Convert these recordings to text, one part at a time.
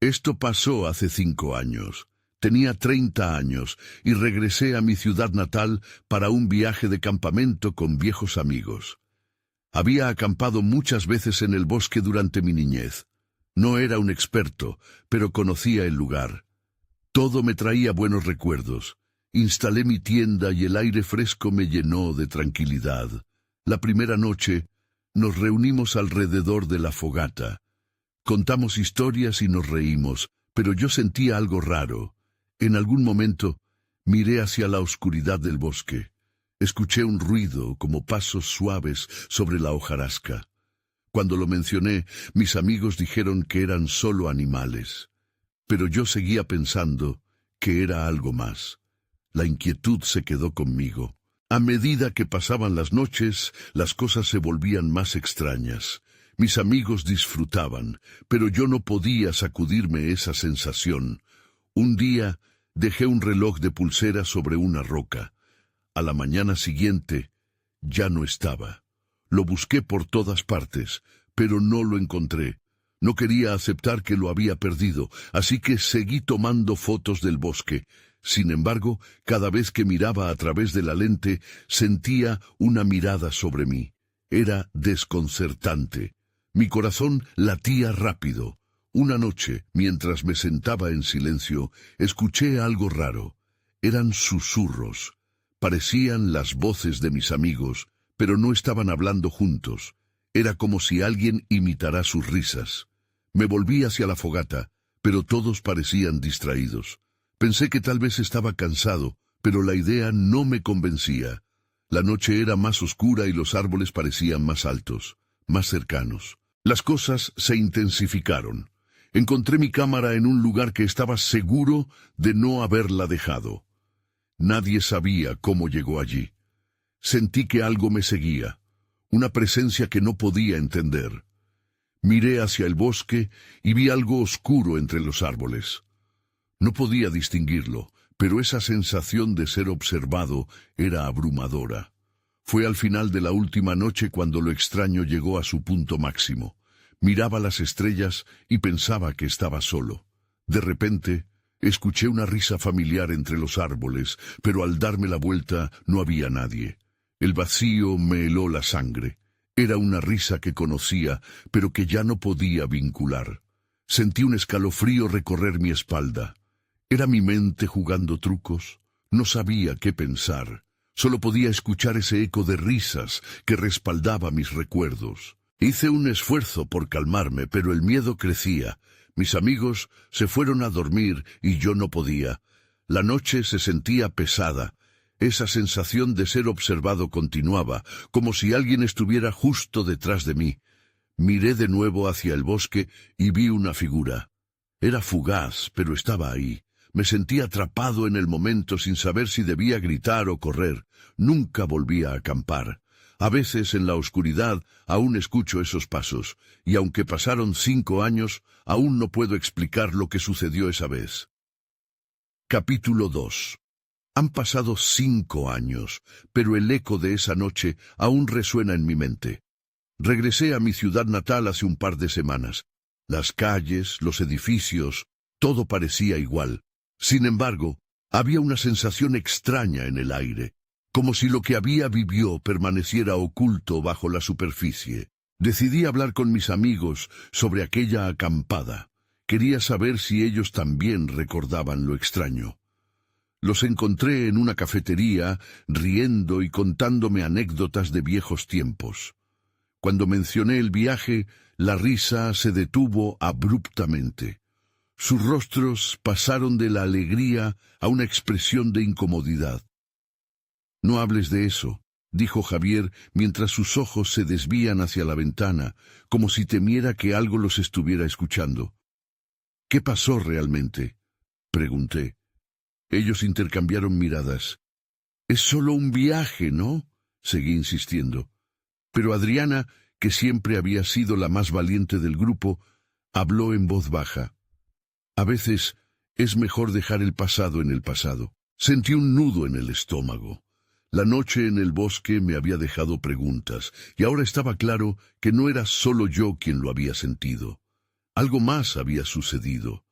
Esto pasó hace 5 años. Tenía 30 años y regresé a mi ciudad natal para un viaje de campamento con viejos amigos. Había acampado muchas veces en el bosque durante mi niñez. No era un experto, pero conocía el lugar. Todo me traía buenos recuerdos. Instalé mi tienda y el aire fresco me llenó de tranquilidad. La primera noche nos reunimos alrededor de la fogata. Contamos historias y nos reímos, pero yo sentía algo raro. En algún momento miré hacia la oscuridad del bosque. Escuché un ruido como pasos suaves sobre la hojarasca. Cuando lo mencioné, mis amigos dijeron que eran solo animales. Pero yo seguía pensando que era algo más. La inquietud se quedó conmigo. A medida que pasaban las noches, las cosas se volvían más extrañas. Mis amigos disfrutaban, pero yo no podía sacudirme esa sensación. Un día dejé un reloj de pulsera sobre una roca. A la mañana siguiente ya no estaba. Lo busqué por todas partes, pero no lo encontré. No quería aceptar que lo había perdido, así que seguí tomando fotos del bosque. Sin embargo, cada vez que miraba a través de la lente, sentía una mirada sobre mí. Era desconcertante. Mi corazón latía rápido. Una noche, mientras me sentaba en silencio, escuché algo raro. Eran susurros. Parecían las voces de mis amigos, pero no estaban hablando juntos. Era como si alguien imitara sus risas. Me volví hacia la fogata, pero todos parecían distraídos. Pensé que tal vez estaba cansado, pero la idea no me convencía. La noche era más oscura y los árboles parecían más altos, más cercanos. Las cosas se intensificaron. Encontré mi cámara en un lugar que estaba seguro de no haberla dejado. Nadie sabía cómo llegó allí. Sentí que algo me seguía, una presencia que no podía entender. Miré hacia el bosque y vi algo oscuro entre los árboles. No podía distinguirlo, pero esa sensación de ser observado era abrumadora. Fue al final de la última noche cuando lo extraño llegó a su punto máximo. Miraba las estrellas y pensaba que estaba solo. De repente, escuché una risa familiar entre los árboles, pero al darme la vuelta no había nadie. El vacío me heló la sangre. Era una risa que conocía, pero que ya no podía vincular. Sentí un escalofrío recorrer mi espalda. ¿Era mi mente jugando trucos? No sabía qué pensar. Solo podía escuchar ese eco de risas que respaldaba mis recuerdos. Hice un esfuerzo por calmarme, pero el miedo crecía. Mis amigos se fueron a dormir y yo no podía. La noche se sentía pesada. Esa sensación de ser observado continuaba, como si alguien estuviera justo detrás de mí. Miré de nuevo hacia el bosque y vi una figura. Era fugaz, pero estaba ahí. Me sentí atrapado en el momento sin saber si debía gritar o correr. Nunca volví a acampar. A veces en la oscuridad aún escucho esos pasos, y aunque pasaron 5 años, aún no puedo explicar lo que sucedió esa vez. Capítulo 2. Han pasado 5 años, pero el eco de esa noche aún resuena en mi mente. Regresé a mi ciudad natal hace un par de semanas. Las calles, los edificios, todo parecía igual. Sin embargo, había una sensación extraña en el aire, como si lo que había vivido permaneciera oculto bajo la superficie. Decidí hablar con mis amigos sobre aquella acampada. Quería saber si ellos también recordaban lo extraño. Los encontré en una cafetería, riendo y contándome anécdotas de viejos tiempos. Cuando mencioné el viaje, la risa se detuvo abruptamente. Sus rostros pasaron de la alegría a una expresión de incomodidad. «No hables de eso», dijo Javier mientras sus ojos se desvían hacia la ventana, como si temiera que algo los estuviera escuchando. «¿Qué pasó realmente?», pregunté. Ellos intercambiaron miradas. «Es solo un viaje, ¿no?», seguí insistiendo. Pero Adriana, que siempre había sido la más valiente del grupo, habló en voz baja. «A veces es mejor dejar el pasado en el pasado». Sentí un nudo en el estómago. La noche en el bosque me había dejado preguntas, y ahora estaba claro que no era solo yo quien lo había sentido. Algo más había sucedido.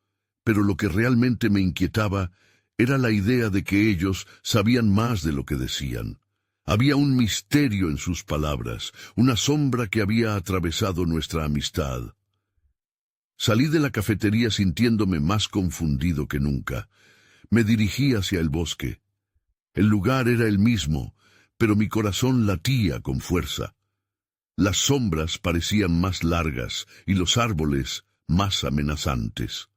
pero lo que realmente me inquietaba era la idea de que ellos sabían más de lo que decían. Había un misterio en sus palabras, una sombra que había atravesado nuestra amistad. Salí de la cafetería sintiéndome más confundido que nunca. Me dirigí hacia el bosque. El lugar era el mismo, pero mi corazón latía con fuerza. Las sombras parecían más largas y los árboles más amenazantes.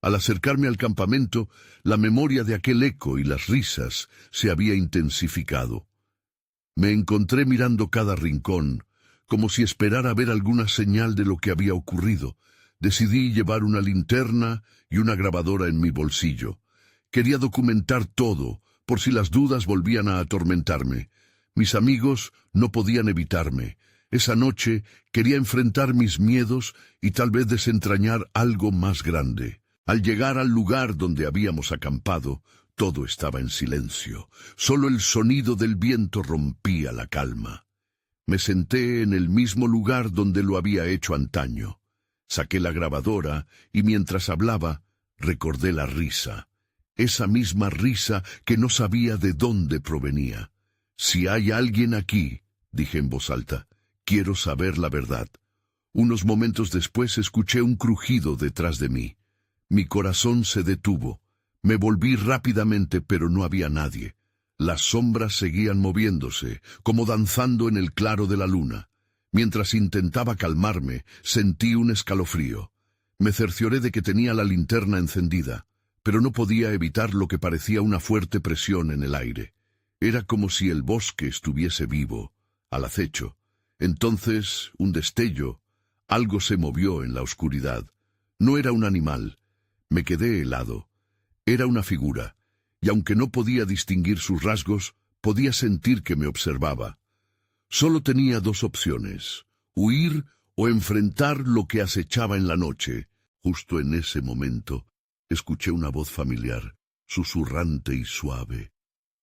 Al acercarme al campamento, la memoria de aquel eco y las risas se había intensificado. Me encontré mirando cada rincón, como si esperara ver alguna señal de lo que había ocurrido. Decidí llevar una linterna y una grabadora en mi bolsillo. Quería documentar todo, por si las dudas volvían a atormentarme. Mis amigos no podían evitarme. Esa noche quería enfrentar mis miedos y tal vez desentrañar algo más grande. Al llegar al lugar donde habíamos acampado, todo estaba en silencio. Solo el sonido del viento rompía la calma. Me senté en el mismo lugar donde lo había hecho antaño. Saqué la grabadora y mientras hablaba, recordé la risa. Esa misma risa que no sabía de dónde provenía. «Si hay alguien aquí», dije en voz alta, «quiero saber la verdad». Unos momentos después escuché un crujido detrás de mí. Mi corazón se detuvo. Me volví rápidamente, pero no había nadie. Las sombras seguían moviéndose, como danzando en el claro de la luna. Mientras intentaba calmarme, sentí un escalofrío. Me cercioré de que tenía la linterna encendida, pero no podía evitar lo que parecía una fuerte presión en el aire. Era como si el bosque estuviese vivo, al acecho. Entonces, un destello, algo se movió en la oscuridad. No era un animal. Me quedé helado. Era una figura, y aunque no podía distinguir sus rasgos, podía sentir que me observaba. Solo tenía dos opciones: huir o enfrentar lo que acechaba en la noche. Justo en ese momento, escuché una voz familiar, susurrante y suave.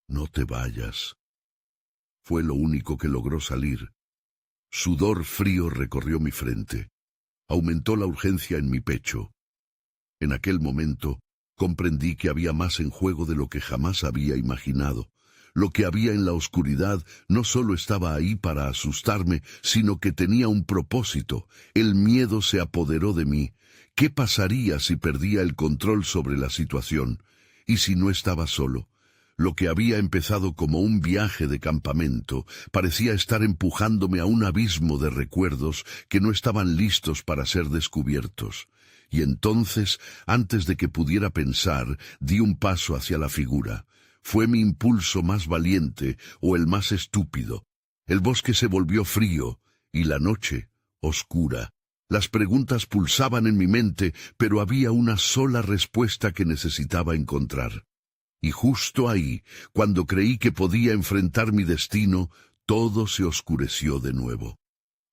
«No te vayas». Fue lo único que logró salir. Sudor frío recorrió mi frente. Aumentó la urgencia en mi pecho. En aquel momento, comprendí que había más en juego de lo que jamás había imaginado. Lo que había en la oscuridad no solo estaba ahí para asustarme, sino que tenía un propósito. El miedo se apoderó de mí. ¿Qué pasaría si perdía el control sobre la situación? ¿Y si no estaba solo? Lo que había empezado como un viaje de campamento parecía estar empujándome a un abismo de recuerdos que no estaban listos para ser descubiertos. Y entonces, antes de que pudiera pensar, di un paso hacia la figura. Fue mi impulso más valiente o el más estúpido. El bosque se volvió frío y la noche oscura. Las preguntas pulsaban en mi mente, pero había una sola respuesta que necesitaba encontrar. Y justo ahí, cuando creí que podía enfrentar mi destino, todo se oscureció de nuevo.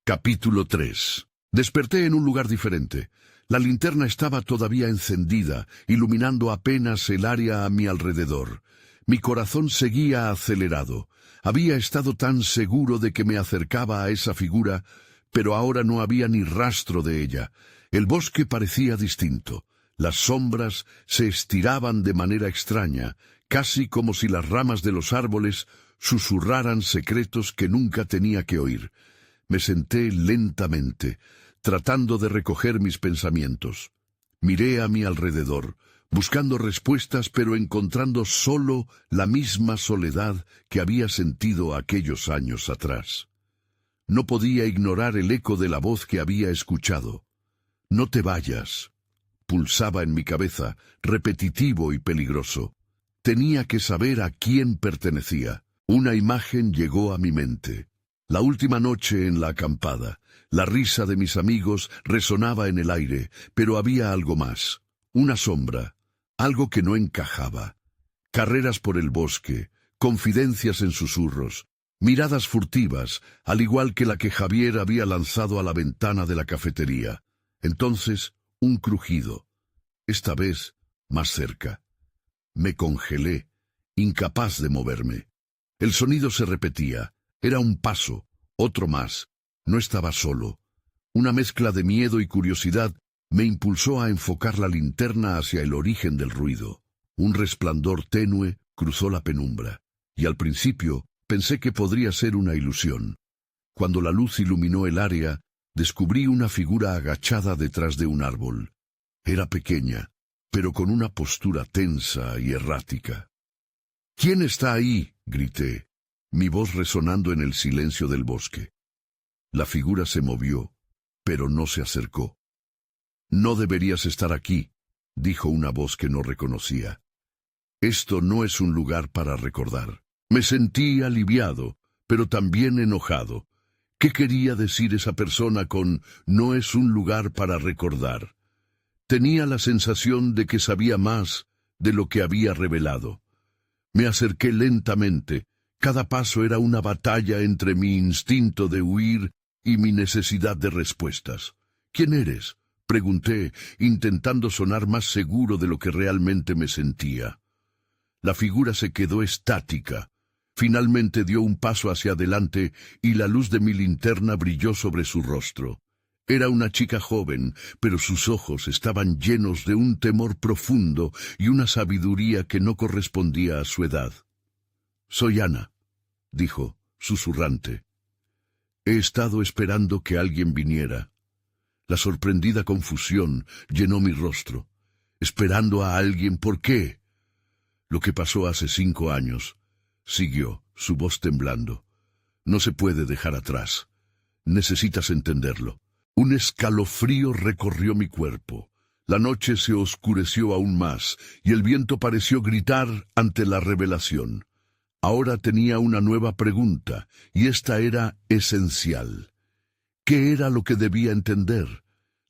Capítulo 3. Desperté en un lugar diferente. La linterna estaba todavía encendida, iluminando apenas el área a mi alrededor. Mi corazón seguía acelerado. Había estado tan seguro de que me acercaba a esa figura, pero ahora no había ni rastro de ella. El bosque parecía distinto. Las sombras se estiraban de manera extraña, casi como si las ramas de los árboles susurraran secretos que nunca tenía que oír. Me senté lentamente, tratando de recoger mis pensamientos. Miré a mi alrededor, buscando respuestas, pero encontrando solo la misma soledad que había sentido aquellos años atrás. No podía ignorar el eco de la voz que había escuchado. «No te vayas», pulsaba en mi cabeza, repetitivo y peligroso. Tenía que saber a quién pertenecía. Una imagen llegó a mi mente. La última noche en la acampada. La risa de mis amigos resonaba en el aire, pero había algo más. Una sombra, algo que no encajaba. Carreras por el bosque, confidencias en susurros, miradas furtivas, al igual que la que Javier había lanzado a la ventana de la cafetería. Entonces, un crujido, esta vez más cerca. Me congelé, incapaz de moverme. El sonido se repetía. Era un paso, otro más. No estaba solo. Una mezcla de miedo y curiosidad Me impulsó a enfocar la linterna hacia el origen del ruido. Un resplandor tenue cruzó la penumbra, y al principio pensé que podría ser una ilusión. Cuando la luz iluminó el área, descubrí una figura agachada detrás de un árbol. Era pequeña, pero con una postura tensa y errática. —¿Quién está ahí? —grité, mi voz resonando en el silencio del bosque. La figura se movió, pero no se acercó. —No deberías estar aquí —dijo una voz que no reconocía. Esto no es un lugar para recordar. Me sentí aliviado, pero también enojado. ¿Qué quería decir esa persona con «no es un lugar para recordar»? Tenía la sensación de que sabía más de lo que había revelado. Me acerqué lentamente. Cada paso era una batalla entre mi instinto de huir y mi necesidad de respuestas. —¿Quién eres? —pregunté, intentando sonar más seguro de lo que realmente me sentía. La figura se quedó estática. Finalmente dio un paso hacia adelante y la luz de mi linterna brilló sobre su rostro. Era una chica joven, pero sus ojos estaban llenos de un temor profundo y una sabiduría que no correspondía a su edad. —Soy Ana —dijo, susurrante. He estado esperando que alguien viniera. La sorprendida confusión llenó mi rostro. —¿Esperando a alguien? ¿Por qué? Lo que pasó hace 5 años, siguió, su voz temblando. No se puede dejar atrás. Necesitas entenderlo. Un escalofrío recorrió mi cuerpo. La noche se oscureció aún más, y el viento pareció gritar ante la revelación. Ahora tenía una nueva pregunta, y esta era esencial. ¿Qué era lo que debía entender?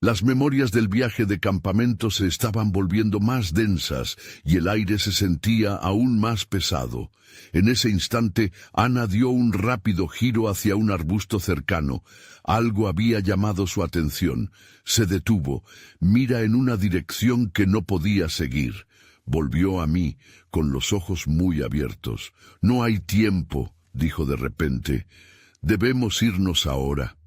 Las memorias del viaje de campamento se estaban volviendo más densas, y el aire se sentía aún más pesado. En ese instante, Ana dio un rápido giro hacia un arbusto cercano. Algo había llamado su atención. Se detuvo. Mira en una dirección que no podía seguir. Volvió a mí, con los ojos muy abiertos. —No hay tiempo —dijo de repente—. Debemos irnos ahora.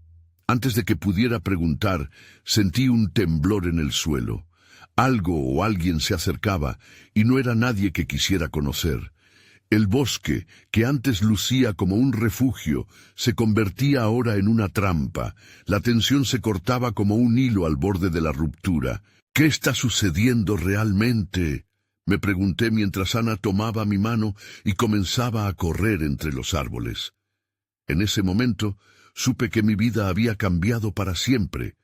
Antes de que pudiera preguntar, sentí un temblor en el suelo. Algo o alguien se acercaba, y no era nadie que quisiera conocer. El bosque, que antes lucía como un refugio, se convertía ahora en una trampa. La tensión se cortaba como un hilo al borde de la ruptura. —¿Qué está sucediendo realmente? —me pregunté mientras Ana tomaba mi mano y comenzaba a correr entre los árboles. En ese momento, supe que mi vida había cambiado para siempre,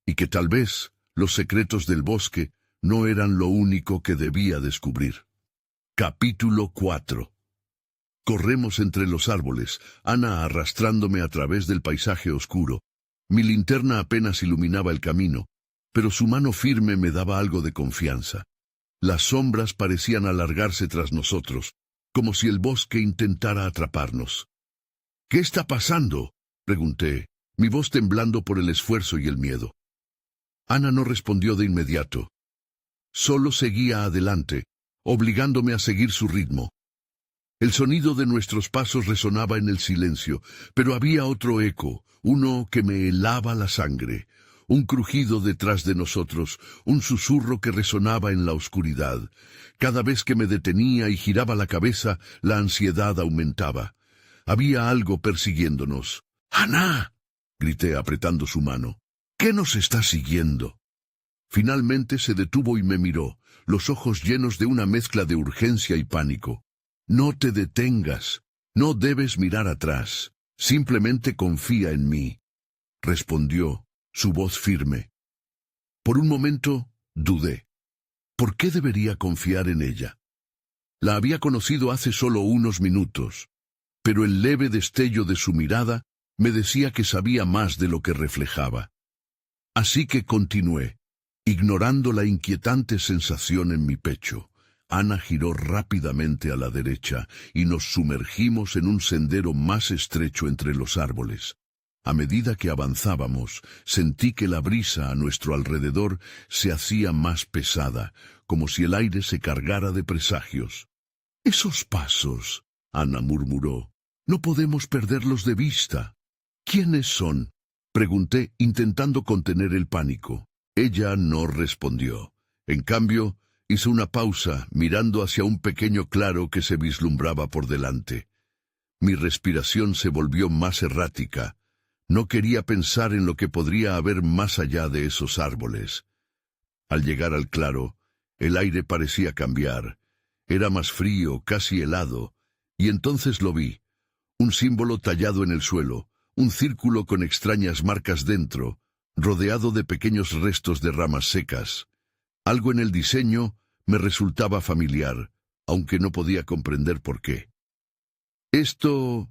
y que tal vez los secretos del bosque no eran lo único que debía descubrir. Capítulo 4. Corremos entre los árboles, Ana arrastrándome a través del paisaje oscuro. Mi linterna apenas iluminaba el camino, pero su mano firme me daba algo de confianza. Las sombras parecían alargarse tras nosotros, como si el bosque intentara atraparnos. —¿Qué está pasando? —pregunté, mi voz temblando por el esfuerzo y el miedo. Ana no respondió de inmediato. Solo seguía adelante, obligándome a seguir su ritmo. El sonido de nuestros pasos resonaba en el silencio, pero había otro eco, uno que me helaba la sangre. Un crujido detrás de nosotros, un susurro que resonaba en la oscuridad. Cada vez que me detenía y giraba la cabeza, la ansiedad aumentaba. Había algo persiguiéndonos. —¡Ana! —grité apretando su mano. ¿Qué nos está siguiendo? Finalmente se detuvo y me miró, los ojos llenos de una mezcla de urgencia y pánico. —No te detengas. No debes mirar atrás. Simplemente confía en mí —respondió, su voz firme. Por un momento dudé. ¿Por qué debería confiar en ella? La había conocido hace solo unos minutos, pero el leve destello de su mirada me decía que sabía más de lo que reflejaba. Así que continué, ignorando la inquietante sensación en mi pecho. Ana giró rápidamente a la derecha y nos sumergimos en un sendero más estrecho entre los árboles. A medida que avanzábamos, sentí que la brisa a nuestro alrededor se hacía más pesada, como si el aire se cargara de presagios. —Esos pasos —Ana murmuró—, no podemos perderlos de vista. —¿Quiénes son? —pregunté, intentando contener el pánico. Ella no respondió. En cambio, hizo una pausa, mirando hacia un pequeño claro que se vislumbraba por delante. Mi respiración se volvió más errática. No quería pensar en lo que podría haber más allá de esos árboles. Al llegar al claro, el aire parecía cambiar. Era más frío, casi helado, y entonces lo vi. Un símbolo tallado en el suelo, un círculo con extrañas marcas dentro, rodeado de pequeños restos de ramas secas. Algo en el diseño me resultaba familiar, aunque no podía comprender por qué. Esto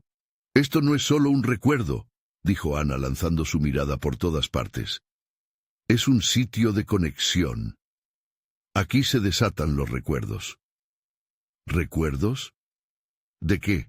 no es solo un recuerdo, dijo Ana lanzando su mirada por todas partes. Es un sitio de conexión. Aquí se desatan los recuerdos. ¿Recuerdos? ¿De qué?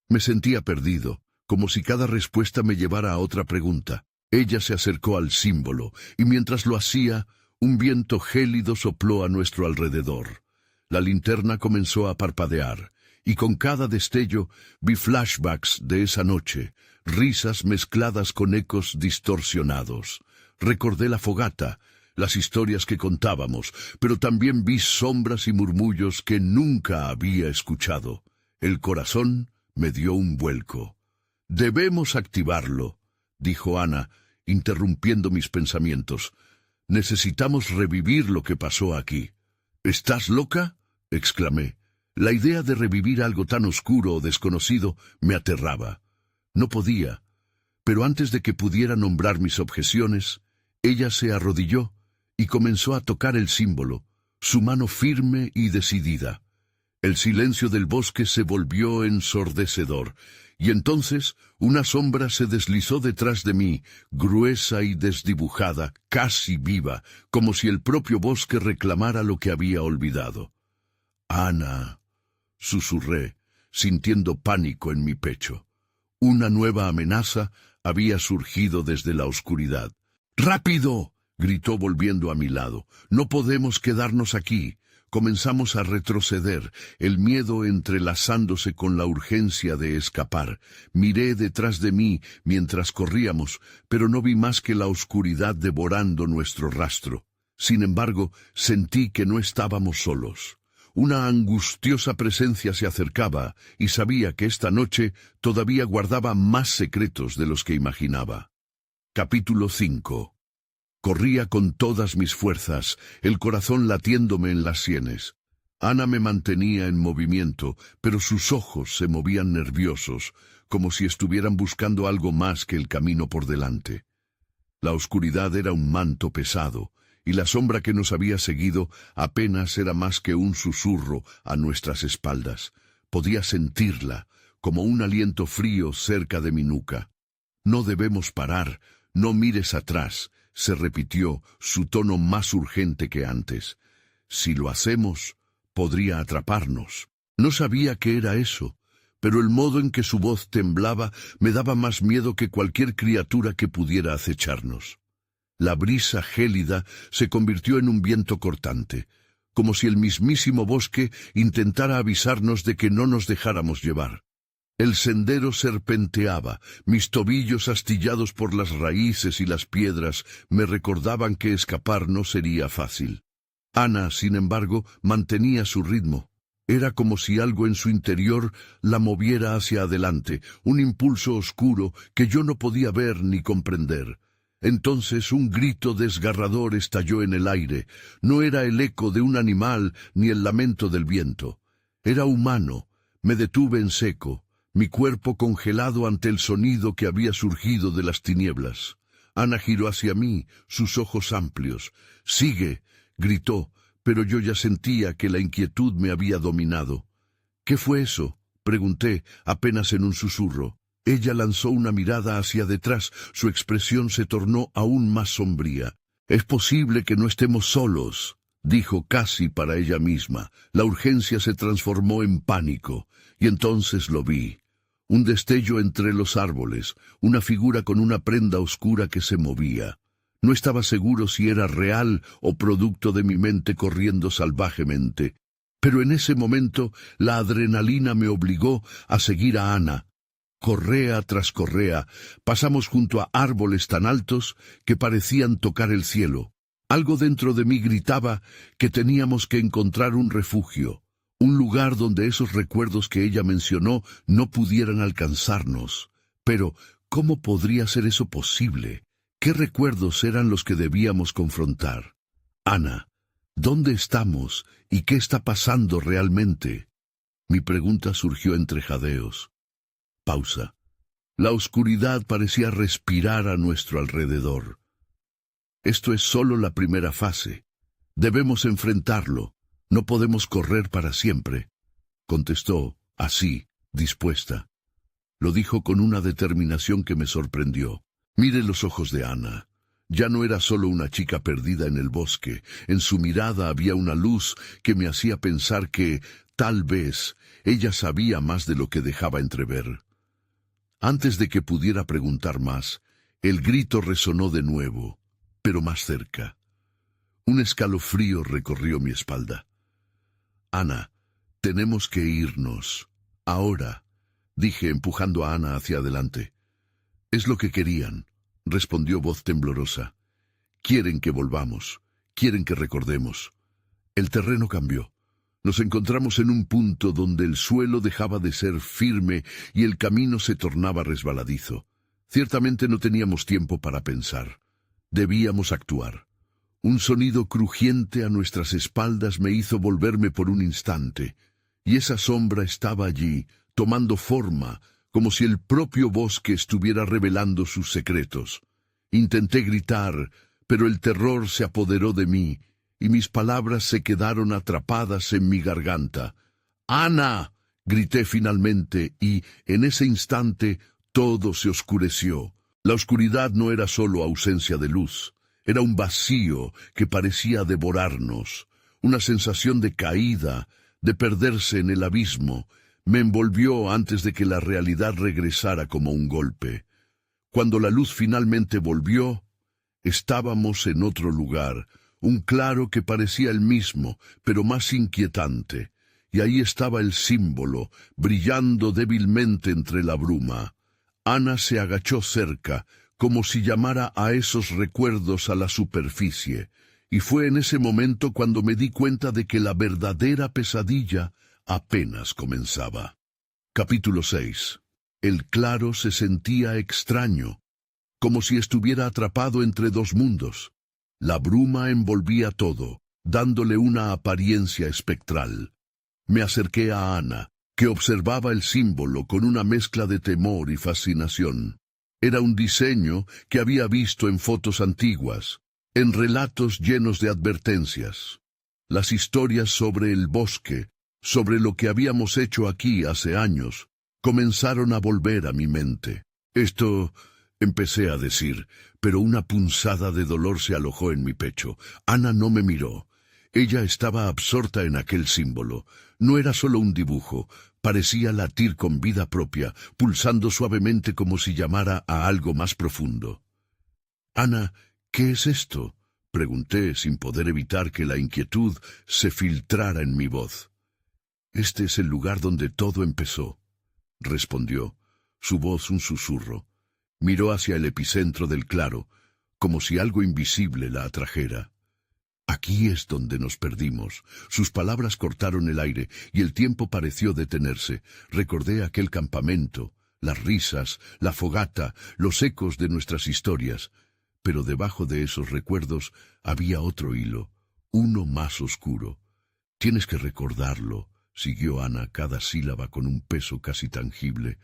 Me sentía perdido, como si cada respuesta me llevara a otra pregunta. Ella se acercó al símbolo, y mientras lo hacía, un viento gélido sopló a nuestro alrededor. La linterna comenzó a parpadear, y con cada destello vi flashbacks de esa noche, risas mezcladas con ecos distorsionados. Recordé la fogata, las historias que contábamos, pero también vi sombras y murmullos que nunca había escuchado. El corazón me dio un vuelco. «Debemos activarlo», dijo Ana, interrumpiendo mis pensamientos. «Necesitamos revivir lo que pasó aquí». «¿Estás loca?», exclamé. La idea de revivir algo tan oscuro o desconocido me aterraba. No podía. Pero antes de que pudiera nombrar mis objeciones, ella se arrodilló y comenzó a tocar el símbolo, su mano firme y decidida. El silencio del bosque se volvió ensordecedor, y entonces una sombra se deslizó detrás de mí, gruesa y desdibujada, casi viva, como si el propio bosque reclamara lo que había olvidado. «Ana», susurré, sintiendo pánico en mi pecho. Una nueva amenaza había surgido desde la oscuridad. «¡Rápido!», gritó volviendo a mi lado. «No podemos quedarnos aquí». Comenzamos a retroceder, el miedo entrelazándose con la urgencia de escapar. Miré detrás de mí mientras corríamos, pero no vi más que la oscuridad devorando nuestro rastro. Sin embargo, sentí que no estábamos solos. Una angustiosa presencia se acercaba, y sabía que esta noche todavía guardaba más secretos de los que imaginaba. Capítulo 5. Corría con todas mis fuerzas, el corazón latiéndome en las sienes. Ana me mantenía en movimiento, pero sus ojos se movían nerviosos, como si estuvieran buscando algo más que el camino por delante. La oscuridad era un manto pesado, y la sombra que nos había seguido apenas era más que un susurro a nuestras espaldas. Podía sentirla, como un aliento frío cerca de mi nuca. «No debemos parar, no mires atrás», se repitió, su tono más urgente que antes. «Si lo hacemos, podría atraparnos». No sabía qué era eso, pero el modo en que su voz temblaba me daba más miedo que cualquier criatura que pudiera acecharnos. La brisa gélida se convirtió en un viento cortante, como si el mismísimo bosque intentara avisarnos de que no nos dejáramos llevar. El sendero serpenteaba, mis tobillos astillados por las raíces y las piedras me recordaban que escapar no sería fácil. Ana, sin embargo, mantenía su ritmo. Era como si algo en su interior la moviera hacia adelante, un impulso oscuro que yo no podía ver ni comprender. Entonces un grito desgarrador estalló en el aire. No era el eco de un animal ni el lamento del viento. Era humano. Me detuve en seco, mi cuerpo congelado ante el sonido que había surgido de las tinieblas. Ana giró hacia mí, sus ojos amplios. «¡Sigue!», gritó, pero yo ya sentía que la inquietud me había dominado. «¿Qué fue eso?», pregunté, apenas en un susurro. Ella lanzó una mirada hacia detrás, su expresión se tornó aún más sombría. «Es posible que no estemos solos», dijo casi para ella misma. La urgencia se transformó en pánico, y entonces lo vi. Un destello entre los árboles, una figura con una prenda oscura que se movía. No estaba seguro si era real o producto de mi mente corriendo salvajemente, pero en ese momento la adrenalina me obligó a seguir a Ana. Correa tras correa, pasamos junto a árboles tan altos que parecían tocar el cielo. Algo dentro de mí gritaba que teníamos que encontrar un refugio, un lugar donde esos recuerdos que ella mencionó no pudieran alcanzarnos. Pero, ¿cómo podría ser eso posible? ¿Qué recuerdos eran los que debíamos confrontar? Ana, ¿dónde estamos y qué está pasando realmente? Mi pregunta surgió entre jadeos. Pausa. La oscuridad parecía respirar a nuestro alrededor. Esto es solo la primera fase. Debemos enfrentarlo. No podemos correr para siempre, contestó, así, dispuesta. Lo dijo con una determinación que me sorprendió. Mire los ojos de Ana. Ya no era solo una chica perdida en el bosque. En su mirada había una luz que me hacía pensar que, tal vez, ella sabía más de lo que dejaba entrever. Antes de que pudiera preguntar más, el grito resonó de nuevo, pero más cerca. Un escalofrío recorrió mi espalda. Ana, tenemos que irnos. Ahora, dije empujando a Ana hacia adelante. Es lo que querían, respondió voz temblorosa. Quieren que volvamos, quieren que recordemos. El terreno cambió. Nos encontramos en un punto donde el suelo dejaba de ser firme y el camino se tornaba resbaladizo. Ciertamente no teníamos tiempo para pensar. Debíamos actuar. Un sonido crujiente a nuestras espaldas me hizo volverme por un instante, y esa sombra estaba allí, tomando forma, como si el propio bosque estuviera revelando sus secretos. Intenté gritar, pero el terror se apoderó de mí, y mis palabras se quedaron atrapadas en mi garganta. ¡Ana!, grité finalmente, y, en ese instante, todo se oscureció. La oscuridad no era solo ausencia de luz. Era un vacío que parecía devorarnos, una sensación de caída, de perderse en el abismo. Me envolvió antes de que la realidad regresara como un golpe. Cuando la luz finalmente volvió, estábamos en otro lugar, un claro que parecía el mismo, pero más inquietante, y ahí estaba el símbolo, brillando débilmente entre la bruma. Ana se agachó cerca, como si llamara a esos recuerdos a la superficie, y fue en ese momento cuando me di cuenta de que la verdadera pesadilla apenas comenzaba. Capítulo 6. El claro se sentía extraño, como si estuviera atrapado entre dos mundos. La bruma envolvía todo, dándole una apariencia espectral. Me acerqué a Ana, que observaba el símbolo con una mezcla de temor y fascinación. Era un diseño que había visto en fotos antiguas, en relatos llenos de advertencias. Las historias sobre el bosque, sobre lo que habíamos hecho aquí hace años, comenzaron a volver a mi mente. Esto, empecé a decir, pero una punzada de dolor se alojó en mi pecho. Ana no me miró. Ella estaba absorta en aquel símbolo. No era solo un dibujo, parecía latir con vida propia, pulsando suavemente como si llamara a algo más profundo. «Ana, ¿qué es esto?», pregunté sin poder evitar que la inquietud se filtrara en mi voz. «Este es el lugar donde todo empezó», respondió, su voz un susurro. Miró hacia el epicentro del claro, como si algo invisible la atrajera. «Aquí es donde nos perdimos». Sus palabras cortaron el aire y el tiempo pareció detenerse. Recordé aquel campamento, las risas, la fogata, los ecos de nuestras historias. Pero debajo de esos recuerdos había otro hilo, uno más oscuro. «Tienes que recordarlo», siguió Ana, cada sílaba con un peso casi tangible.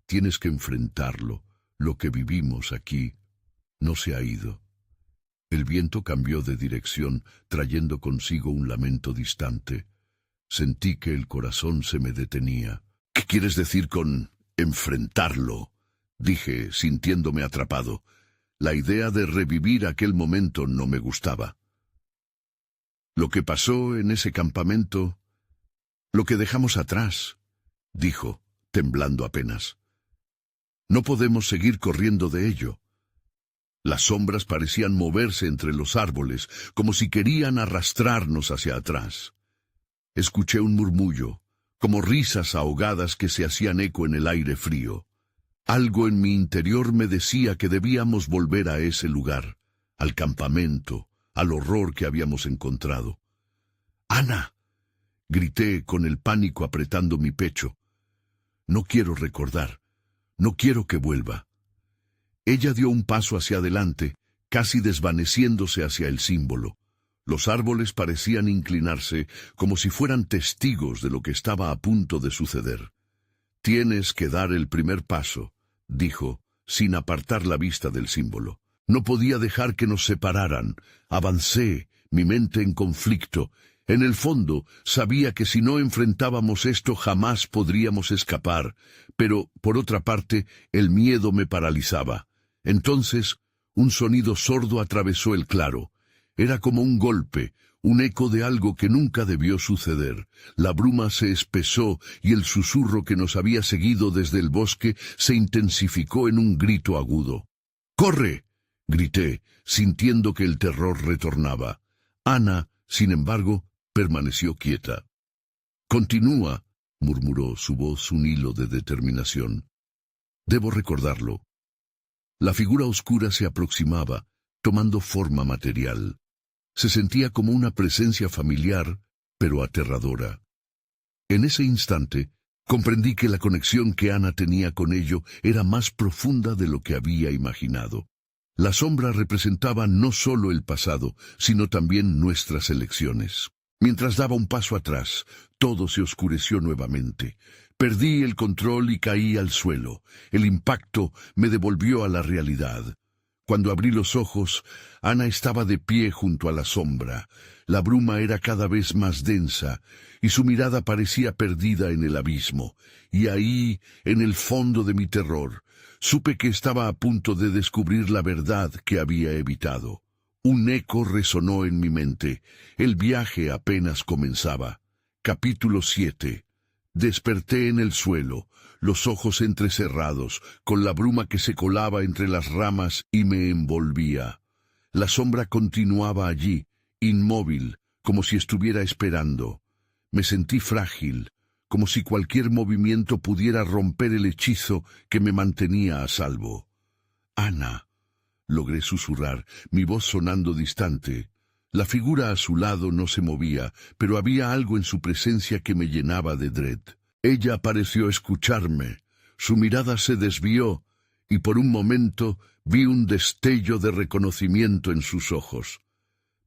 «Tienes que enfrentarlo. Lo que vivimos aquí no se ha ido». El viento cambió de dirección, trayendo consigo un lamento distante. Sentí que el corazón se me detenía. «¿Qué quieres decir con enfrentarlo?», dije, sintiéndome atrapado. La idea de revivir aquel momento no me gustaba. «Lo que pasó en ese campamento, lo que dejamos atrás», dijo, temblando apenas. «No podemos seguir corriendo de ello». Las sombras parecían moverse entre los árboles, como si querían arrastrarnos hacia atrás. Escuché un murmullo, como risas ahogadas que se hacían eco en el aire frío. Algo en mi interior me decía que debíamos volver a ese lugar, al campamento, al horror que habíamos encontrado. «¡Ana!», grité con el pánico apretando mi pecho. «No quiero recordar. No quiero que vuelva». Ella dio un paso hacia adelante, casi desvaneciéndose hacia el símbolo. Los árboles parecían inclinarse como si fueran testigos de lo que estaba a punto de suceder. «Tienes que dar el primer paso», dijo, sin apartar la vista del símbolo. No podía dejar que nos separaran. Avancé, mi mente en conflicto. En el fondo, sabía que si no enfrentábamos esto jamás podríamos escapar, pero, por otra parte, el miedo me paralizaba. Entonces, un sonido sordo atravesó el claro. Era como un golpe, un eco de algo que nunca debió suceder. La bruma se espesó y el susurro que nos había seguido desde el bosque se intensificó en un grito agudo. «¡Corre!», grité, sintiendo que el terror retornaba. Ana, sin embargo, permaneció quieta. «Continúa», murmuró, su voz un hilo de determinación. «Debo recordarlo». La figura oscura se aproximaba, tomando forma material. Se sentía como una presencia familiar, pero aterradora. En ese instante, comprendí que la conexión que Ana tenía con ello era más profunda de lo que había imaginado. La sombra representaba no solo el pasado, sino también nuestras elecciones. Mientras daba un paso atrás, todo se oscureció nuevamente. Perdí el control y caí al suelo. El impacto me devolvió a la realidad. Cuando abrí los ojos, Ana estaba de pie junto a la sombra. La bruma era cada vez más densa, y su mirada parecía perdida en el abismo. Y ahí, en el fondo de mi terror, supe que estaba a punto de descubrir la verdad que había evitado. Un eco resonó en mi mente. El viaje apenas comenzaba. Capítulo 7. Desperté en el suelo, los ojos entrecerrados, con la bruma que se colaba entre las ramas y me envolvía. La sombra continuaba allí, inmóvil, como si estuviera esperando. Me sentí frágil, como si cualquier movimiento pudiera romper el hechizo que me mantenía a salvo. «Ana», logré susurrar, mi voz sonando distante. La figura a su lado no se movía, pero había algo en su presencia que me llenaba de dread. Ella pareció escucharme. Su mirada se desvió, y por un momento vi un destello de reconocimiento en sus ojos.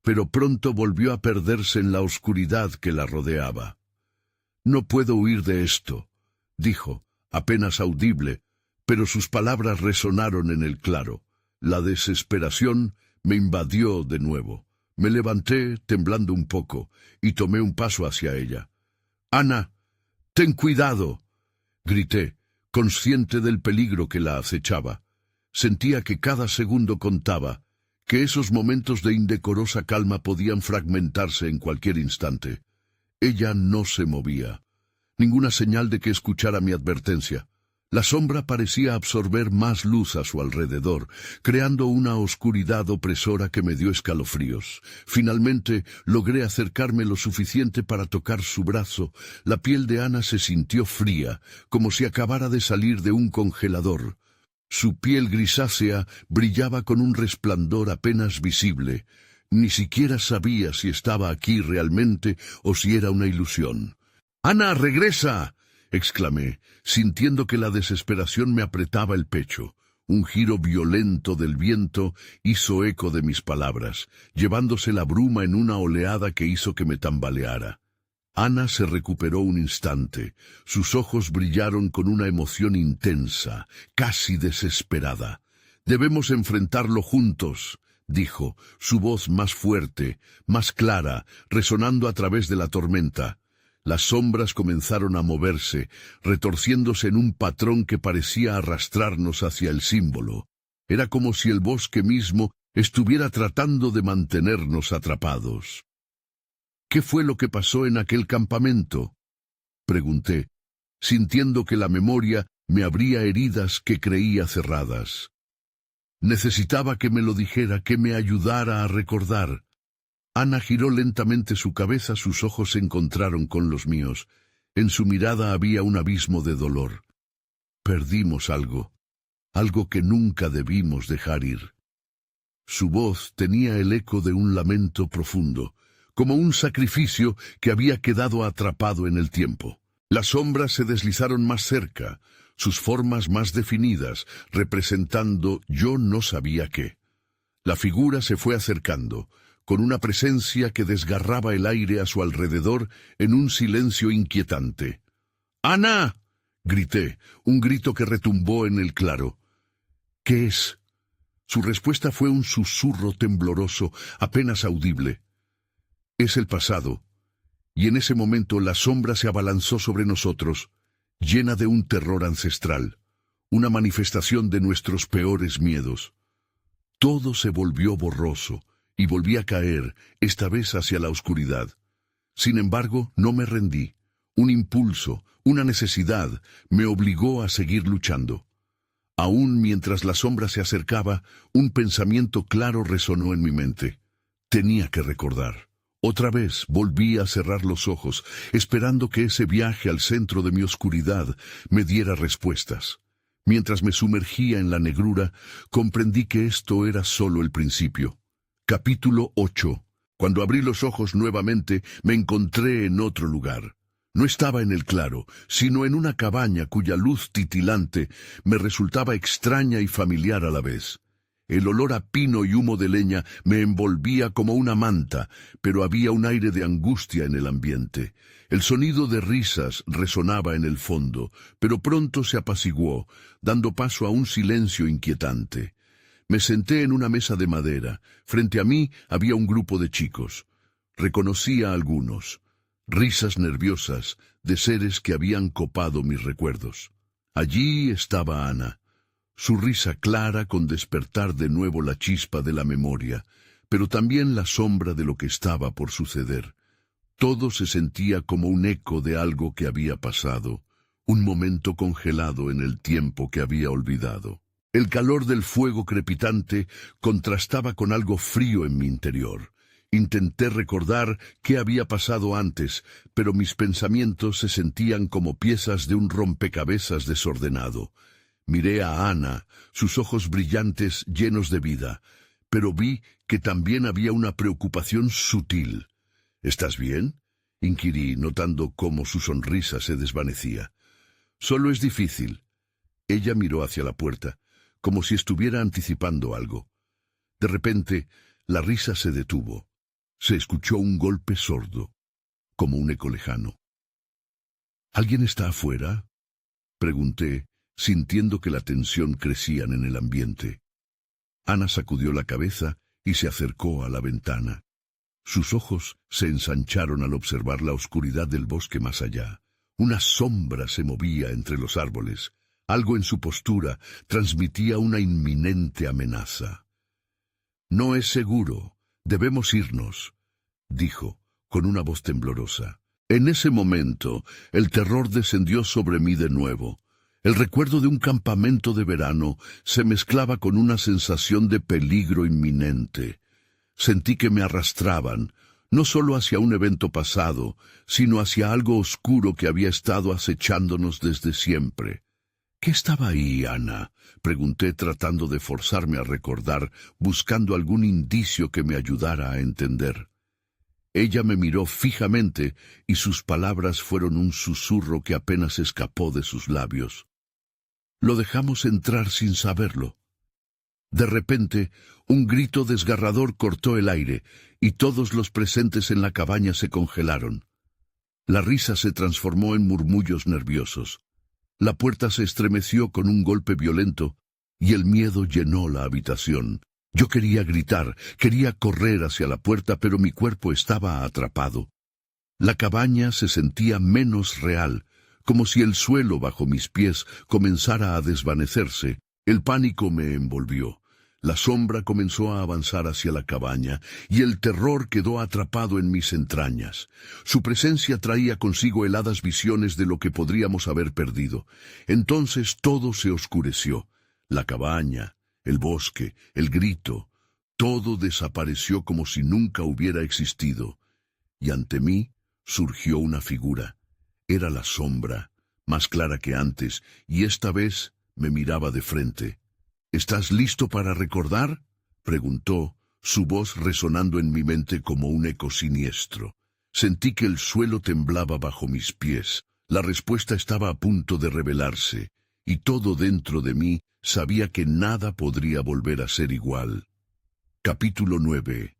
Pero pronto volvió a perderse en la oscuridad que la rodeaba. «No puedo huir de esto», dijo, apenas audible, pero sus palabras resonaron en el claro. La desesperación me invadió de nuevo. Me levanté, temblando un poco, y tomé un paso hacia ella. «Ana, ten cuidado», grité, consciente del peligro que la acechaba. Sentía que cada segundo contaba, que esos momentos de indecorosa calma podían fragmentarse en cualquier instante. Ella no se movía. Ninguna señal de que escuchara mi advertencia. La sombra parecía absorber más luz a su alrededor, creando una oscuridad opresora que me dio escalofríos. Finalmente, logré acercarme lo suficiente para tocar su brazo. La piel de Ana se sintió fría, como si acabara de salir de un congelador. Su piel grisácea brillaba con un resplandor apenas visible. Ni siquiera sabía si estaba aquí realmente o si era una ilusión. «¡Ana, regresa!», exclamé, sintiendo que la desesperación me apretaba el pecho. Un giro violento del viento hizo eco de mis palabras, llevándose la bruma en una oleada que hizo que me tambaleara. Ana se recuperó un instante. Sus ojos brillaron con una emoción intensa, casi desesperada. «Debemos enfrentarlo juntos», dijo, su voz más fuerte, más clara, resonando a través de la tormenta. Las sombras comenzaron a moverse, retorciéndose en un patrón que parecía arrastrarnos hacia el símbolo. Era como si el bosque mismo estuviera tratando de mantenernos atrapados. «¿Qué fue lo que pasó en aquel campamento?», pregunté, sintiendo que la memoria me abría heridas que creía cerradas. Necesitaba que me lo dijera, que me ayudara a recordar. Ana giró lentamente su cabeza, sus ojos se encontraron con los míos. En su mirada había un abismo de dolor. «Perdimos algo, algo que nunca debimos dejar ir». Su voz tenía el eco de un lamento profundo, como un sacrificio que había quedado atrapado en el tiempo. Las sombras se deslizaron más cerca, sus formas más definidas, representando yo no sabía qué. La figura se fue acercando, con una presencia que desgarraba el aire a su alrededor en un silencio inquietante. ¡Ana! Grité, un grito que retumbó en el claro. ¿Qué es? Su respuesta fue un susurro tembloroso, apenas audible. Es el pasado. Y en ese momento la sombra se abalanzó sobre nosotros, llena de un terror ancestral, una manifestación de nuestros peores miedos. Todo se volvió borroso y volví a caer, esta vez hacia la oscuridad. Sin embargo, no me rendí. Un impulso, una necesidad, me obligó a seguir luchando. Aún mientras la sombra se acercaba, un pensamiento claro resonó en mi mente. Tenía que recordar. Otra vez volví a cerrar los ojos, esperando que ese viaje al centro de mi oscuridad me diera respuestas. Mientras me sumergía en la negrura, comprendí que esto era solo el principio. Capítulo 8. Cuando abrí los ojos nuevamente, me encontré en otro lugar. No estaba en el claro, sino en una cabaña cuya luz titilante me resultaba extraña y familiar a la vez. El olor a pino y humo de leña me envolvía como una manta, pero había un aire de angustia en el ambiente. El sonido de risas resonaba en el fondo, pero pronto se apaciguó, dando paso a un silencio inquietante. Me senté en una mesa de madera. Frente a mí había un grupo de chicos. Reconocí a algunos. Risas nerviosas de seres que habían copado mis recuerdos. Allí estaba Ana. Su risa clara con despertar de nuevo la chispa de la memoria, pero también la sombra de lo que estaba por suceder. Todo se sentía como un eco de algo que había pasado, un momento congelado en el tiempo que había olvidado. El calor del fuego crepitante contrastaba con algo frío en mi interior. Intenté recordar qué había pasado antes, pero mis pensamientos se sentían como piezas de un rompecabezas desordenado. Miré a Ana, sus ojos brillantes llenos de vida, pero vi que también había una preocupación sutil. ¿Estás bien?, inquirí, notando cómo su sonrisa se desvanecía. Solo es difícil. Ella miró hacia la puerta, como si estuviera anticipando algo. De repente, la risa se detuvo. Se escuchó un golpe sordo, como un eco lejano. ¿Alguien está afuera?, pregunté, sintiendo que la tensión crecía en el ambiente. Ana sacudió la cabeza y se acercó a la ventana. Sus ojos se ensancharon al observar la oscuridad del bosque más allá. Una sombra se movía entre los árboles. Algo en su postura transmitía una inminente amenaza. «No es seguro. Debemos irnos», dijo, con una voz temblorosa. En ese momento, el terror descendió sobre mí de nuevo. El recuerdo de un campamento de verano se mezclaba con una sensación de peligro inminente. Sentí que me arrastraban, no solo hacia un evento pasado, sino hacia algo oscuro que había estado acechándonos desde siempre. ¿Qué estaba ahí, Ana?, pregunté tratando de forzarme a recordar, buscando algún indicio que me ayudara a entender. Ella me miró fijamente y sus palabras fueron un susurro que apenas escapó de sus labios. Lo dejamos entrar sin saberlo. De repente, un grito desgarrador cortó el aire y todos los presentes en la cabaña se congelaron. La risa se transformó en murmullos nerviosos. La puerta se estremeció con un golpe violento y el miedo llenó la habitación. Yo quería gritar, quería correr hacia la puerta, pero mi cuerpo estaba atrapado. La cabaña se sentía menos real, como si el suelo bajo mis pies comenzara a desvanecerse. El pánico me envolvió. La sombra comenzó a avanzar hacia la cabaña, y el terror quedó atrapado en mis entrañas. Su presencia traía consigo heladas visiones de lo que podríamos haber perdido. Entonces todo se oscureció. La cabaña, el bosque, el grito, todo desapareció como si nunca hubiera existido. Y ante mí surgió una figura. Era la sombra, más clara que antes, y esta vez me miraba de frente. «¿Estás listo para recordar?», preguntó, su voz resonando en mi mente como un eco siniestro. Sentí que el suelo temblaba bajo mis pies. La respuesta estaba a punto de revelarse, y todo dentro de mí sabía que nada podría volver a ser igual. Capítulo 9.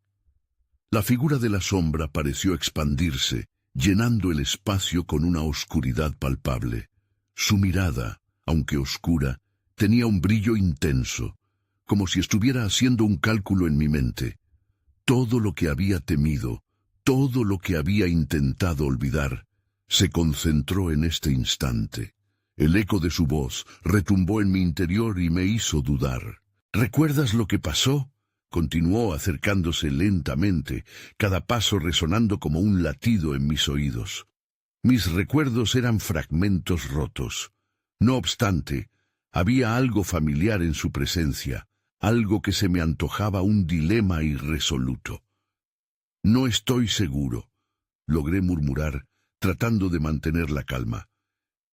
La figura de la sombra pareció expandirse, llenando el espacio con una oscuridad palpable. Su mirada, aunque oscura, tenía un brillo intenso, como si estuviera haciendo un cálculo en mi mente. Todo lo que había temido, todo lo que había intentado olvidar, se concentró en este instante. El eco de su voz retumbó en mi interior y me hizo dudar. ¿Recuerdas lo que pasó? Continuó acercándose lentamente, cada paso resonando como un latido en mis oídos. Mis recuerdos eran fragmentos rotos. No obstante, había algo familiar en su presencia, algo que se me antojaba un dilema irresoluto. No estoy seguro, logré murmurar, tratando de mantener la calma.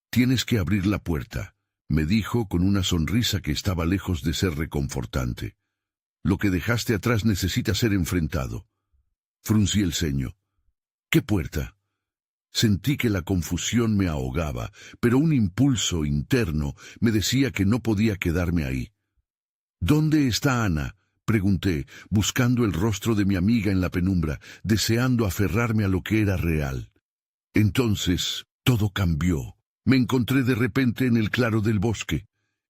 Tienes que abrir la puerta, me dijo con una sonrisa que estaba lejos de ser reconfortante. Lo que dejaste atrás necesita ser enfrentado. Fruncí el ceño. ¿Qué puerta? Sentí que la confusión me ahogaba, pero un impulso interno me decía que no podía quedarme ahí. ¿Dónde está Ana?, pregunté, buscando el rostro de mi amiga en la penumbra, deseando aferrarme a lo que era real. Entonces, todo cambió. Me encontré de repente en el claro del bosque.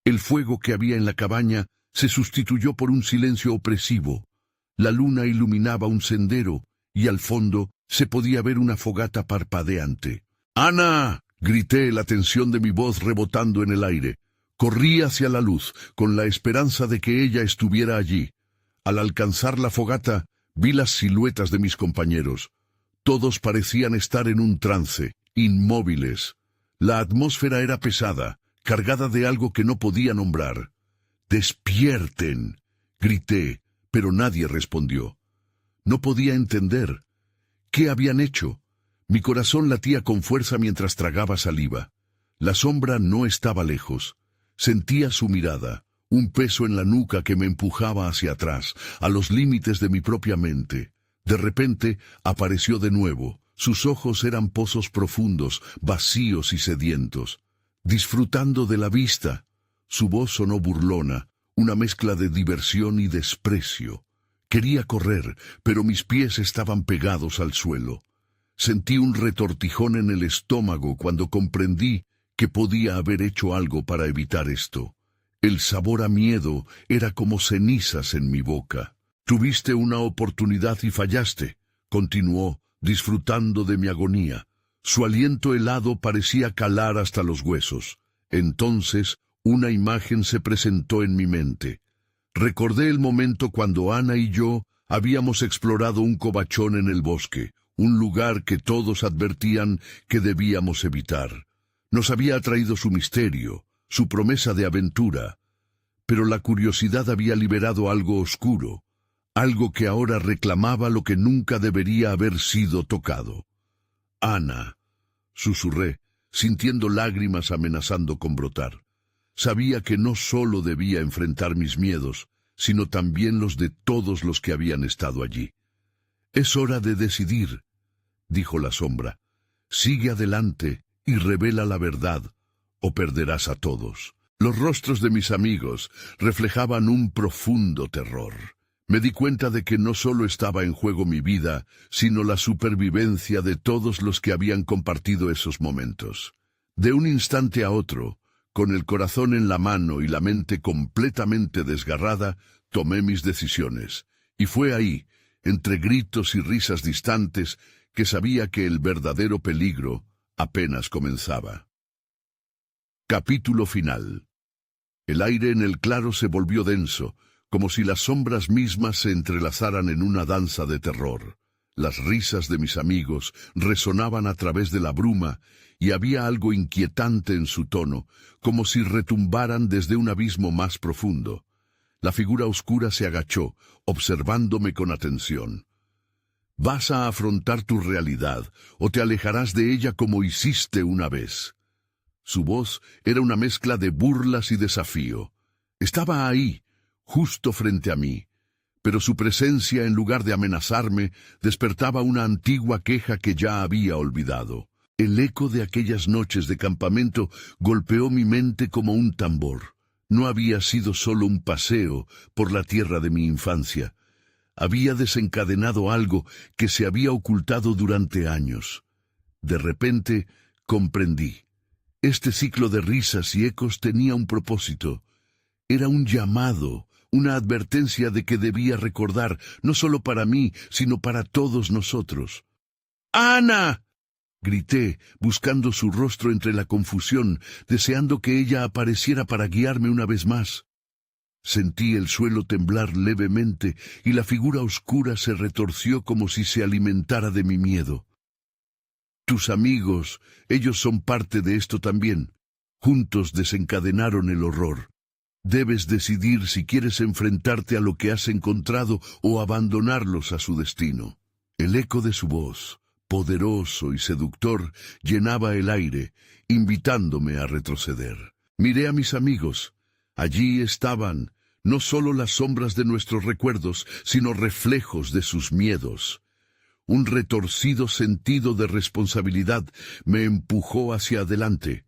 El fuego que había en la cabaña se sustituyó por un silencio opresivo. La luna iluminaba un sendero, y al fondo se podía ver una fogata parpadeante. ¡Ana!, grité, la tensión de mi voz rebotando en el aire. Corrí hacia la luz, con la esperanza de que ella estuviera allí. Al alcanzar la fogata, vi las siluetas de mis compañeros. Todos parecían estar en un trance, inmóviles. La atmósfera era pesada, cargada de algo que no podía nombrar. ¡Despierten!, grité, pero nadie respondió. No podía entender. ¿Qué habían hecho? Mi corazón latía con fuerza mientras tragaba saliva. La sombra no estaba lejos. Sentía su mirada, un peso en la nuca que me empujaba hacia atrás, a los límites de mi propia mente. De repente apareció de nuevo. Sus ojos eran pozos profundos, vacíos y sedientos. Disfrutando de la vista. Su voz sonó burlona, una mezcla de diversión y desprecio. Quería correr, pero mis pies estaban pegados al suelo. Sentí un retortijón en el estómago cuando comprendí que podía haber hecho algo para evitar esto. El sabor a miedo era como cenizas en mi boca. Tuviste una oportunidad y fallaste, continuó, disfrutando de mi agonía. Su aliento helado parecía calar hasta los huesos. Entonces, una imagen se presentó en mi mente. Recordé el momento cuando Ana y yo habíamos explorado un covachón en el bosque, un lugar que todos advertían que debíamos evitar. Nos había atraído su misterio, su promesa de aventura, pero la curiosidad había liberado algo oscuro, algo que ahora reclamaba lo que nunca debería haber sido tocado. Ana, susurré, sintiendo lágrimas amenazando con brotar. Sabía que no solo debía enfrentar mis miedos, sino también los de todos los que habían estado allí. Es hora de decidir, dijo la sombra. Sigue adelante y revela la verdad, o perderás a todos. Los rostros de mis amigos reflejaban un profundo terror. Me di cuenta de que no solo estaba en juego mi vida, sino la supervivencia de todos los que habían compartido esos momentos. De un instante a otro, con el corazón en la mano y la mente completamente desgarrada, tomé mis decisiones. Y fue ahí, entre gritos y risas distantes, que sabía que el verdadero peligro apenas comenzaba. Capítulo final. El aire en el claro se volvió denso, como si las sombras mismas se entrelazaran en una danza de terror. Las risas de mis amigos resonaban a través de la bruma, y había algo inquietante en su tono, como si retumbaran desde un abismo más profundo. La figura oscura se agachó, observándome con atención. «Vas a afrontar tu realidad, o te alejarás de ella como hiciste una vez». Su voz era una mezcla de burlas y desafío. Estaba ahí, justo frente a mí, pero su presencia, en lugar de amenazarme, despertaba una antigua queja que ya había olvidado. El eco de aquellas noches de campamento golpeó mi mente como un tambor. No había sido solo un paseo por la tierra de mi infancia. Había desencadenado algo que se había ocultado durante años. De repente comprendí. Este ciclo de risas y ecos tenía un propósito. Era un llamado, una advertencia de que debía recordar, no solo para mí, sino para todos nosotros. ¡Ana!, grité, buscando su rostro entre la confusión, deseando que ella apareciera para guiarme una vez más. Sentí el suelo temblar levemente y la figura oscura se retorció como si se alimentara de mi miedo. Tus amigos, ellos son parte de esto también. Juntos desencadenaron el horror. Debes decidir si quieres enfrentarte a lo que has encontrado o abandonarlos a su destino. El eco de su voz, poderoso y seductor, llenaba el aire, invitándome a retroceder. Miré a mis amigos. Allí estaban, no solo las sombras de nuestros recuerdos, sino reflejos de sus miedos. Un retorcido sentido de responsabilidad me empujó hacia adelante.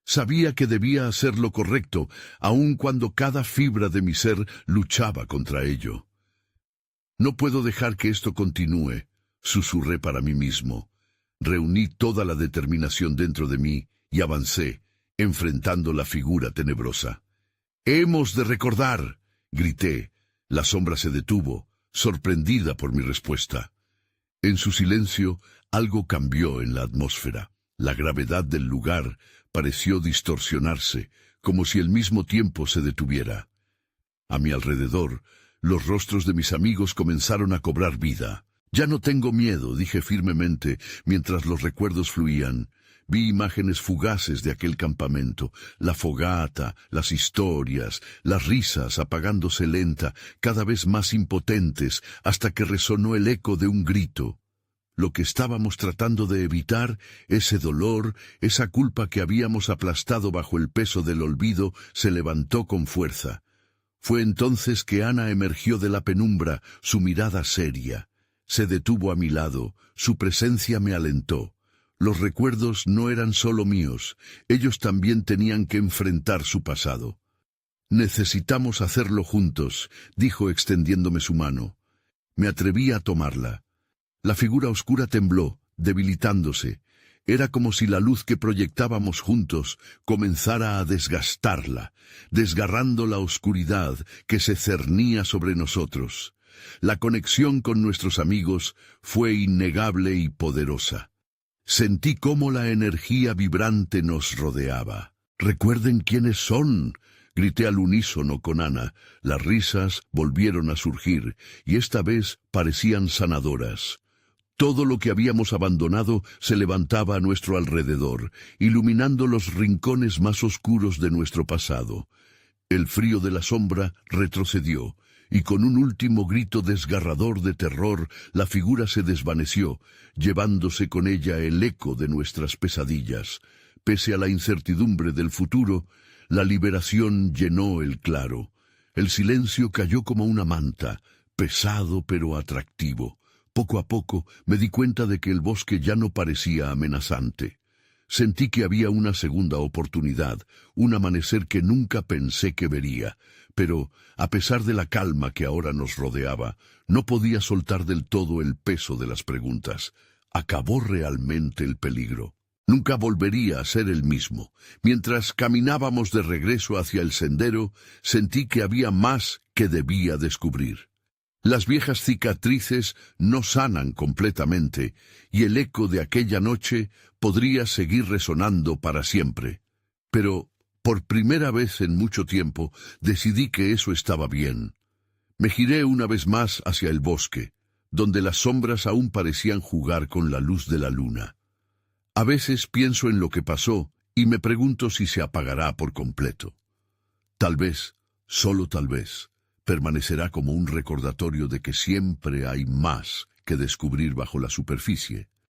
Sabía que debía hacer lo correcto, aun cuando cada fibra de mi ser luchaba contra ello. No puedo dejar que esto continúe, susurré para mí mismo. Reuní toda la determinación dentro de mí y avancé, enfrentando la figura tenebrosa. «¡Hemos de recordar!», grité. La sombra se detuvo, sorprendida por mi respuesta. En su silencio, algo cambió en la atmósfera. La gravedad del lugar pareció distorsionarse, como si el mismo tiempo se detuviera. A mi alrededor, los rostros de mis amigos comenzaron a cobrar vida. «Ya no tengo miedo», dije firmemente, mientras los recuerdos fluían. Vi imágenes fugaces de aquel campamento, la fogata, las historias, las risas apagándose lenta, cada vez más impotentes, hasta que resonó el eco de un grito. Lo que estábamos tratando de evitar, ese dolor, esa culpa que habíamos aplastado bajo el peso del olvido, se levantó con fuerza. Fue entonces que Ana emergió de la penumbra, su mirada seria. Se detuvo a mi lado, su presencia me alentó. Los recuerdos no eran solo míos, ellos también tenían que enfrentar su pasado. «Necesitamos hacerlo juntos», dijo extendiéndome su mano. Me atreví a tomarla. La figura oscura tembló, debilitándose. Era como si la luz que proyectábamos juntos comenzara a desgastarla, desgarrando la oscuridad que se cernía sobre nosotros. La conexión con nuestros amigos fue innegable y poderosa. Sentí cómo la energía vibrante nos rodeaba. «¡Recuerden quiénes son!», grité al unísono con Ana. Las risas volvieron a surgir, y esta vez parecían sanadoras. Todo lo que habíamos abandonado se levantaba a nuestro alrededor, iluminando los rincones más oscuros de nuestro pasado. El frío de la sombra retrocedió, y con un último grito desgarrador de terror, la figura se desvaneció, llevándose con ella el eco de nuestras pesadillas. Pese a la incertidumbre del futuro, la liberación llenó el claro. El silencio cayó como una manta, pesado pero atractivo. Poco a poco me di cuenta de que el bosque ya no parecía amenazante. Sentí que había una segunda oportunidad, un amanecer que nunca pensé que vería. Pero, a pesar de la calma que ahora nos rodeaba, no podía soltar del todo el peso de las preguntas. ¿Acabó realmente el peligro? Nunca volvería a ser el mismo. Mientras caminábamos de regreso hacia el sendero, sentí que había más que debía descubrir. Las viejas cicatrices no sanan completamente, y el eco de aquella noche podría seguir resonando para siempre. Pero, por primera vez en mucho tiempo, decidí que eso estaba bien. Me giré una vez más hacia el bosque, donde las sombras aún parecían jugar con la luz de la luna. A veces pienso en lo que pasó y me pregunto si se apagará por completo. Tal vez, solo tal vez, permanecerá como un recordatorio de que siempre hay más que descubrir bajo la superficie.